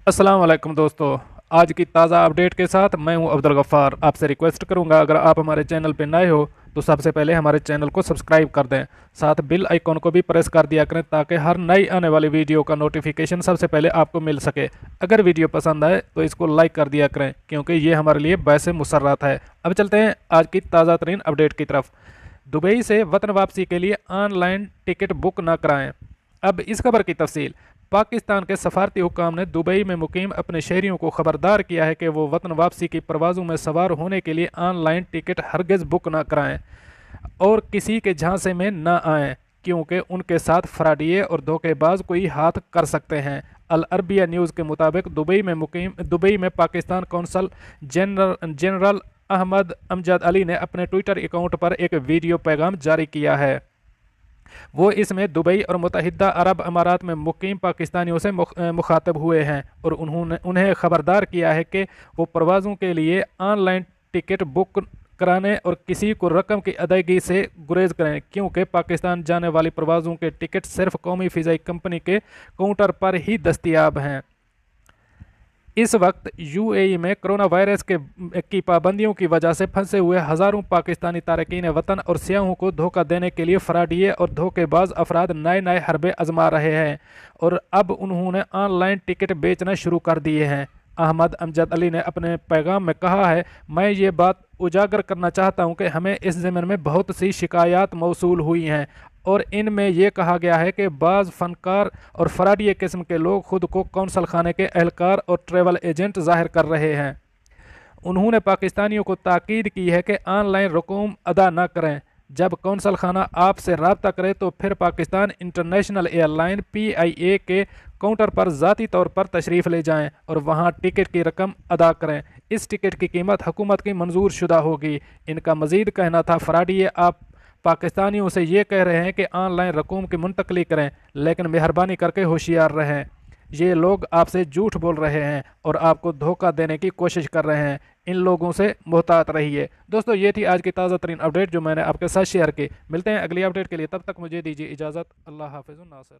अस्सलाम वालेकुम दोस्तों। आज की ताज़ा अपडेट के साथ मैं हूं अब्दुल गफ़ार। आपसे रिक्वेस्ट करूंगा, अगर आप हमारे चैनल पर नए हो तो सबसे पहले हमारे चैनल को सब्सक्राइब कर दें, साथ बेल आइकॉन को भी प्रेस कर दिया करें ताकि हर नई आने वाली वीडियो का नोटिफिकेशन सबसे पहले आपको मिल सके। अगर वीडियो पसंद आए तो इसको लाइक कर दिया करें, क्योंकि ये हमारे लिए बायसे मुसर्रत है। अब चलते हैं आज की ताज़ा तरीन अपडेट की तरफ। दुबई से वतन वापसी के लिए ऑनलाइन टिकट बुक न कराएं। अब इस खबर की तफसील। पाकिस्तान के सफारती हुक्काम ने दुबई में मुकीम अपने शहरियों को खबरदार किया है कि वो वतन वापसी की परवाज़ों में सवार होने के लिए ऑनलाइन टिकट हरगिज़ बुक न कराएं और किसी के झांसे में न आएं, क्योंकि उनके साथ फ्रॉडिये और धोखेबाज कोई हाथ कर सकते हैं। अल अरबिया न्यूज़ के मुताबिक दुबई में पाकिस्तान कौंसल जनरल अहमद अमजद अली ने अपने ट्विटर अकाउंट पर एक वीडियो पैगाम जारी किया है। वो इसमें दुबई और मुत्तहिदा अरब अमारात में मुकीम पाकिस्तानियों से मुखातब हुए हैं और उन्हें खबरदार किया है कि वो परवाज़ों के लिए ऑनलाइन टिकट बुक कराने और किसी को रकम की अदायगी से गुरेज करें, क्योंकि पाकिस्तान जाने वाली परवाज़ों के टिकट सिर्फ कौमी फ़िज़ाई कंपनी के काउंटर पर ही दस्तयाब हैं। इस वक्त यूएई में कोरोना वायरस की पाबंदियों की वजह से फंसे हुए हज़ारों पाकिस्तानी तारकीन वतन और सियाहों को धोखा देने के लिए फ्रॉडिये और धोखेबाज अफराद नए नए हरबे आजमा रहे हैं और अब उन्होंने ऑनलाइन टिकट बेचना शुरू कर दिए हैं। अहमद अमजद अली ने अपने पैगाम में कहा है, मैं ये बात उजागर करना चाहता हूँ कि हमें इस ज़मीन में बहुत सी शिकायत मौसूल हुई हैं और इनमें यह कहा गया है कि बाज़ फ़नकार और फराडिया किस्म के लोग खुद को कौंसल खाने के एहलकार और ट्रैवल एजेंट ज़ाहिर कर रहे हैं। उन्होंने पाकिस्तानियों को ताकीद की है कि ऑनलाइन रकूम अदा न करें। जब कौंसल खाना आपसे रब्ता करे तो फिर पाकिस्तान इंटरनेशनल एयरलाइन PIA के काउंटर पर ज़ाती तौर पर तशरीफ़ ले जाएं और वहां टिकट की रकम अदा करें। इस टिकट की कीमत हुकूमत की मंजूर शुदा होगी। इनका मज़ीद कहना था, फ्रॉडिये आप पाकिस्तानियों से ये कह रहे हैं कि ऑनलाइन रकूम की मुंतकली करें, लेकिन मेहरबानी करके होशियार रहें। ये लोग आपसे झूठ बोल रहे हैं और आपको धोखा देने की कोशिश कर रहे हैं। इन लोगों से मुहतात रहिए। दोस्तों, ये थी आज की ताज़ा तरीन अपडेट जो मैंने आपके साथ शेयर की। मिलते हैं अगली अपडेट के लिए, तब तक मुझे दीजिए इजाज़त। अल्लाह हाफ़िज़ नासिर।